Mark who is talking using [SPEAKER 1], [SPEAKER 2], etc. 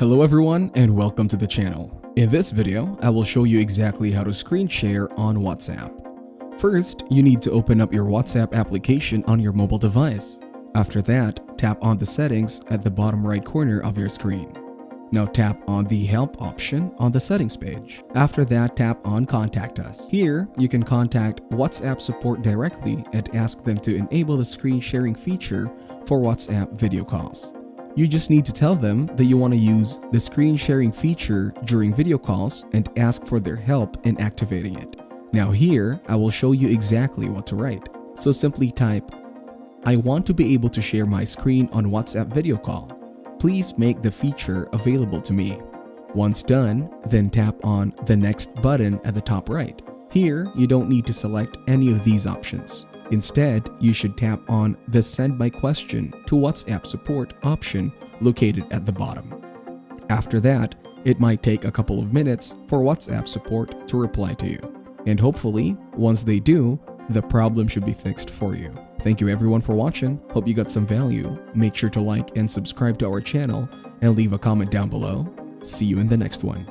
[SPEAKER 1] Hello everyone and welcome to the channel. In this video, I will show you exactly how to screen share on WhatsApp. First, you need to open up your WhatsApp application on your mobile device. After that, tap on the settings at the bottom right corner of your screen. Now tap on the Help option on the settings page. After that, tap on Contact Us. Here, you can contact WhatsApp support directly and ask them to enable the screen sharing feature for WhatsApp video calls. You just need to tell them that you want to use the screen sharing feature during video calls and ask for their help in activating it. Now here, I will show you exactly what to write. So simply type, "I want to be able to share my screen on WhatsApp video call. Please make the feature available to me." Once done, then tap on the Next button at the top right. Here, you don't need to select any of these options. Instead, you should tap on the Send My Question to WhatsApp Support option located at the bottom. After that, it might take a couple of minutes for WhatsApp support to reply to you. And hopefully, once they do, the problem should be fixed for you. Thank you everyone for watching. Hope you got some value. Make sure to like and subscribe to our channel and leave a comment down below. See you in the next one.